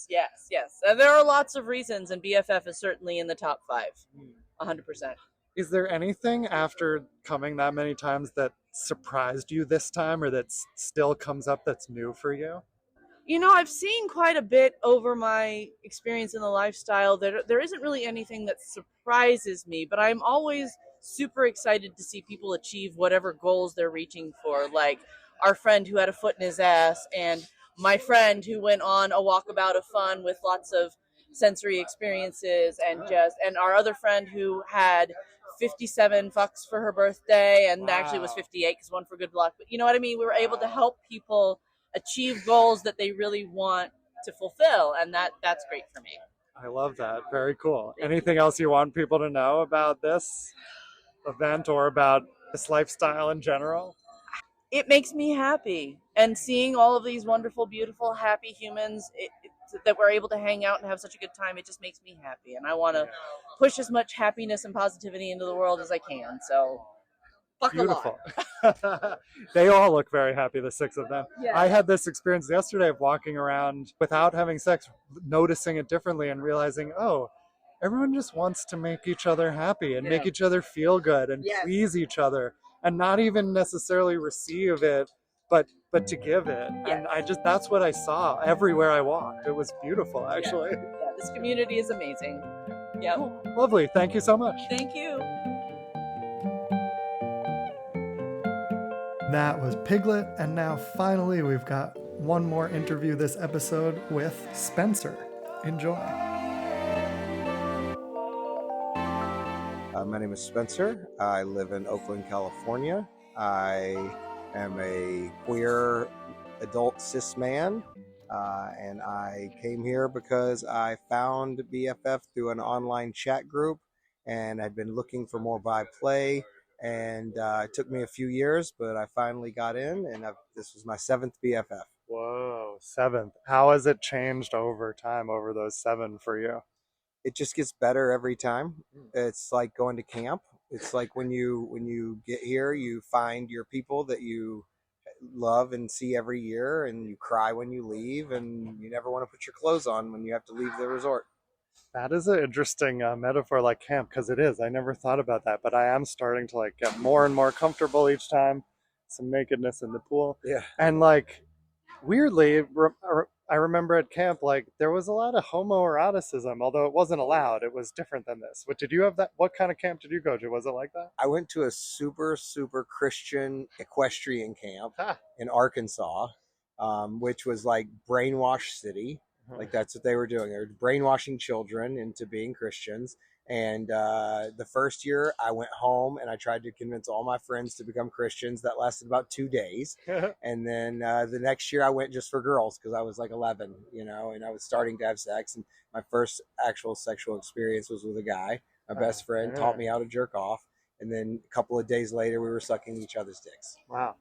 Yes. There are lots of reasons, and BFF is certainly in the top 5. 100%. Is there anything after coming that many times that surprised you this time, or that still comes up that's new for you? I've seen quite a bit over my experience in the lifestyle. There isn't really anything that surprises me, but I'm always super excited to see people achieve whatever goals they're reaching for. Like our friend who had a foot in his ass, and my friend who went on a walkabout of fun with lots of sensory experiences, and our other friend who had 57 fucks for her birthday, and actually was 58 because one for good luck. But you know what I mean? We were able to help people achieve goals that they really want to fulfill, and that's great for me. I love that. Very cool. Anything else you want people to know about this event or about this lifestyle in general? It makes me happy, and seeing all of these wonderful, beautiful, happy humans that we're able to hang out and have such a good time, it just makes me happy, and I want to push as much happiness and positivity into the world as I can. So Beautiful. They all look very happy, the 6 of them. Yeah. I had this experience yesterday of walking around without having sex, noticing it differently and realizing, oh, everyone just wants to make each other happy and make each other feel good and please each other and not even necessarily receive it, but to give it. And that's what I saw everywhere I walked. It was beautiful, actually. Yeah, this community is amazing. Yeah. Cool. Lovely. Thank you so much. Thank you. That was Piglet, and now finally we've got one more interview this episode with Spencer. Enjoy. My name is Spencer. I live in Oakland, California. I am a queer adult cis man, and I came here because I found BFF through an online chat group, and I'd been looking for more bi play, and it took me a few years, but I finally got in, and this was my 7th BFF. Whoa, 7th. How has it changed over time, over those 7 for you? It just gets better every time. It's like going to camp. It's like when you get here, you find your people that you love and see every year, and you cry when you leave, and you never want to put your clothes on when you have to leave the resort. That is an interesting metaphor, like camp, because it is. I never thought about that, but I am starting to like get more and more comfortable each time. Some nakedness in the pool. Yeah. And like, weirdly, I remember at camp, like there was a lot of homoeroticism, although it wasn't allowed. It was different than this. What did you have that? What kind of camp did you go to? Was it like that? I went to a super Christian equestrian camp in Arkansas, which was like brainwash city. Like that's what they were doing. They were brainwashing children into being Christians. And the first year I went home and I tried to convince all my friends to become Christians. That lasted about 2 days. And then the next year I went just for girls because I was like 11, and I was starting to have sex. And my first actual sexual experience was with a guy. My best friend taught me how to jerk off. And then a couple of days later, we were sucking each other's dicks. Wow.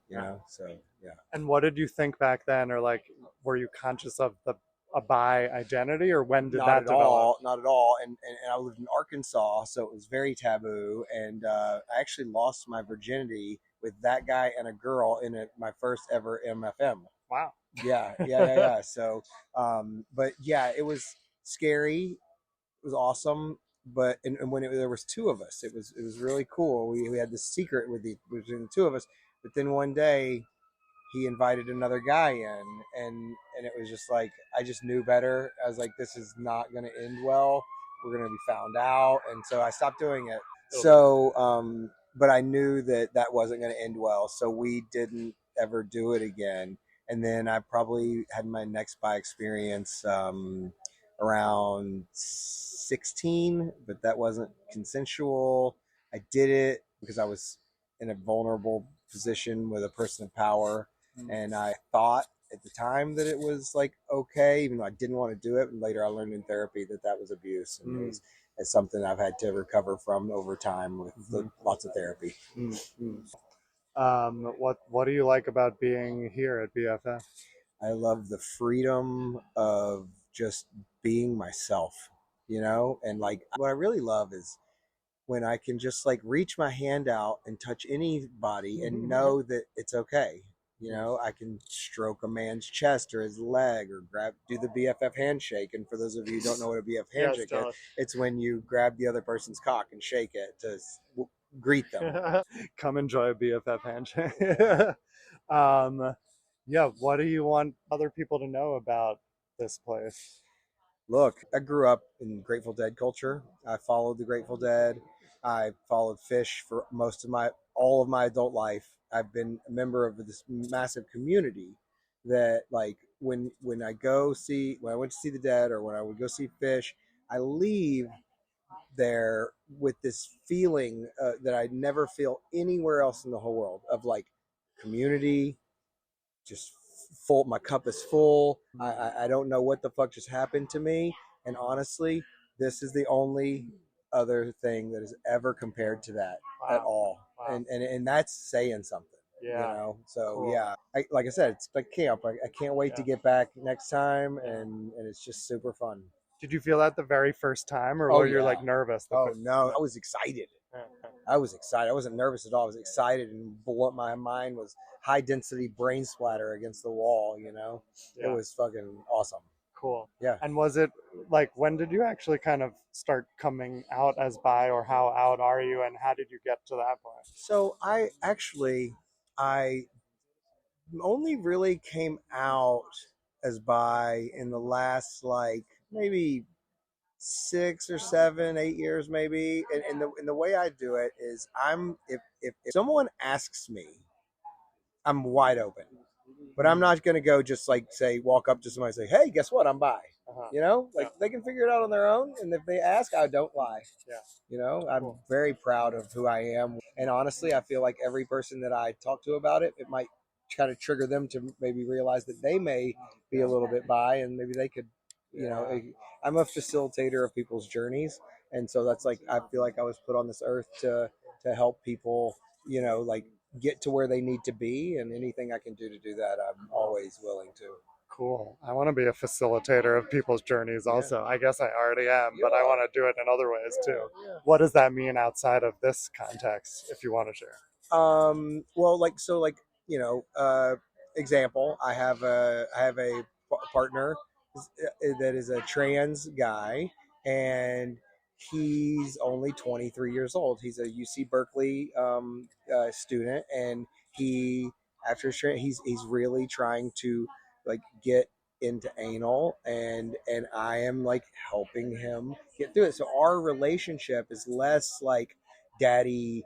So, yeah. And what did you think back then? Or like, were you conscious of a bi identity, or when did that develop? Not at all. And I lived in Arkansas, so it was very taboo. And I actually lost my virginity with that guy and a girl in my first ever MFM. Wow. Yeah. So, but yeah, it was scary. It was awesome. But and when there was 2 of us, it was really cool. We had this secret between the 2 of us. But then one day, he invited another guy in, and it was just like, I just knew better. I was like, this is not going to end well. We're going to be found out. And so I stopped doing it. So, but I knew that wasn't going to end well. So we didn't ever do it again. And then I probably had my next bi experience around 16, but that wasn't consensual. I did it because I was in a vulnerable position with a person of power. And I thought at the time that it was like okay, even though I didn't want to do it. And later I learned in therapy that was abuse, and it's something I've had to recover from over time with lots of therapy. What do you like about being here at BFF? I love the freedom of just being myself, and like what I really love is when I can just like reach my hand out and touch anybody and know that it's okay. I can stroke a man's chest or his leg or do the BFF handshake. And for those of you who don't know what a BFF handshake is, it's when you grab the other person's cock and shake it to greet them. Come enjoy a BFF handshake. Yeah, what do you want other people to know about this place? Look, I grew up in Grateful Dead culture. I followed the Grateful Dead. I followed Fish for all of my adult life. I've been a member of this massive community that, like, when I went to see the Dead or when I would go see Fish, I leave there with this feeling that I never feel anywhere else in the whole world of like community, just full. My cup is full. I don't know what the fuck just happened to me. And honestly, this is the only other thing that is ever compared to that at all. Wow. And that's saying something. So cool. Yeah, like I said, it's like camp. I can't wait to get back next time, and it's just super fun. Did you feel that the very first time, or were you like nervous? Oh no, I was excited. I was excited. I wasn't nervous at all. I was excited, and what my mind was high density brain splatter against the wall. It was fucking awesome. Cool. Yeah. And was it like, when did you actually kind of start coming out as bi, or how out are you, and how did you get to that point? So I only really came out as bi in the last like maybe 6 or 7, 8 years maybe. And the way I do it is if someone asks me, I'm wide open. But I'm not going to go just like say, walk up to somebody and say, hey, guess what? I'm bi. They can figure it out on their own. And if they ask, I don't lie. I'm very proud of who I am. And honestly, I feel like every person that I talk to about it, it might kind of trigger them to maybe realize that they may be a little bit bi, and maybe they could, I'm a facilitator of people's journeys. And so that's like, I feel like I was put on this earth to help people, like get to where they need to be, and anything I can do to do that, I'm always willing to. Cool. I want to be a facilitator of people's journeys also. I guess I already am, but I want to do it in other ways too. What does that mean outside of this context, if you want to share? Example, I have a partner that is a trans guy, and he's only 23 years old. He's a UC Berkeley student, and he's really trying to like get into anal, and I am like helping him get through it. So our relationship is less like daddy,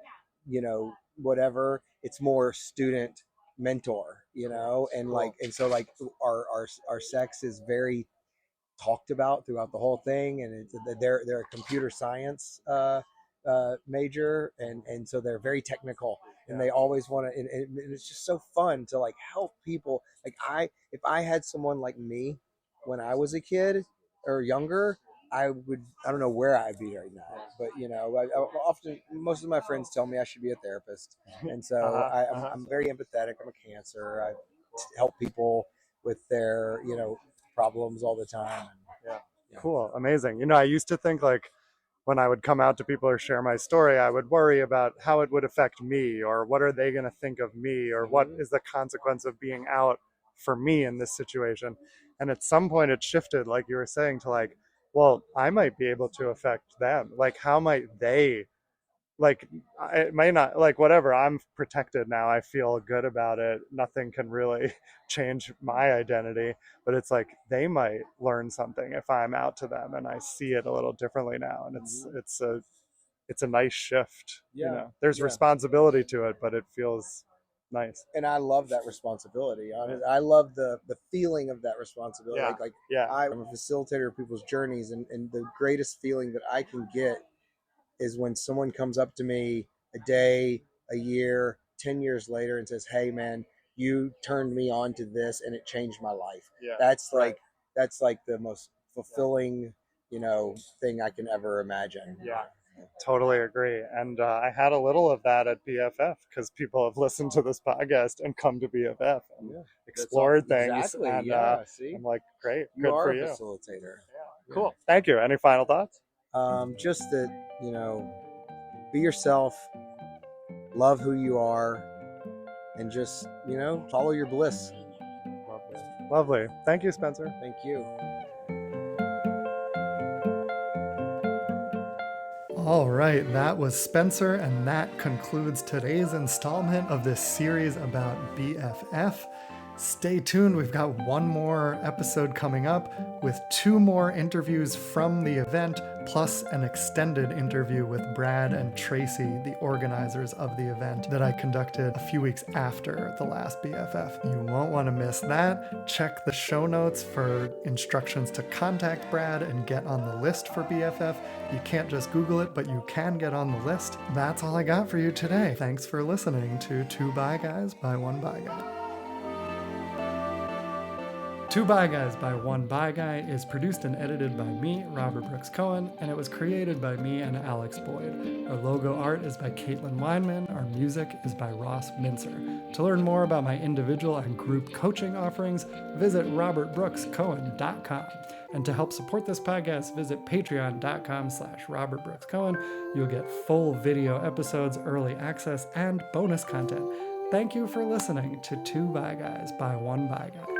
whatever. It's more student mentor, and like, and so like our sex is very talked about throughout the whole thing. And they're a computer science major, and so they're very technical, and they always want to, and it's just so fun to like help people. Like if I had someone like me when I was a kid or younger, I don't know where I'd be right now, but often most of my friends tell me I should be a therapist, and so I'm very empathetic. I'm a Cancer. I help people with their problems all the time. Cool. Amazing. I used to think like, when I would come out to people or share my story, I would worry about how it would affect me, or what are they going to think of me, or what is the consequence of being out for me in this situation. And at some point it shifted, like you were saying, to like, well, I might be able to affect them. Like, how might they, like, it may not, like, whatever, I'm protected now, I feel good about it, nothing can really change my identity, but it's like they might learn something if I'm out to them, and I see it a little differently now, and it's a nice shift. There's responsibility to it, but it feels nice. And I love that responsibility. I love the feeling of that responsibility. I'm a facilitator of people's journeys, and the greatest feeling that I can get is when someone comes up to me a day, a year, 10 years later and says, hey man, you turned me on to this and it changed my life. That's like the most fulfilling, thing I can ever imagine. Totally agree. And I had a little of that at BFF, because people have listened to this podcast and come to BFF and explored things. Exactly. And I'm like, great, you good are for a you. Facilitator. Cool. Thank you. Any final thoughts? Just that, be yourself, love who you are, and just, follow your bliss. Lovely. Thank you, Spencer. Thank you. All right, that was Spencer, and that concludes today's installment of this series about BFF. Stay tuned, we've got one more episode coming up with 2 more interviews from the event, plus an extended interview with Brad and Tracy, the organizers of the event that I conducted a few weeks after the last BFF. You won't want to miss that. Check the show notes for instructions to contact Brad and get on the list for BFF. You can't just Google it, but you can get on the list. That's all I got for you today. Thanks for listening to 2 Bi Guys by 1 Bi Guy. Two Bi Guys by One Bi Guy is produced and edited by me, Robert Brooks Cohen, and it was created by me and Alex Boyd. Our logo art is by Caitlin Weinman. Our music is by Ross Mincer. To learn more about my individual and group coaching offerings, visit robertbrookscohen.com. And to help support this podcast, visit patreon.com/robertbrookscohen. You'll get full video episodes, early access, and bonus content. Thank you for listening to Two Bi Guys by One Bi Guy.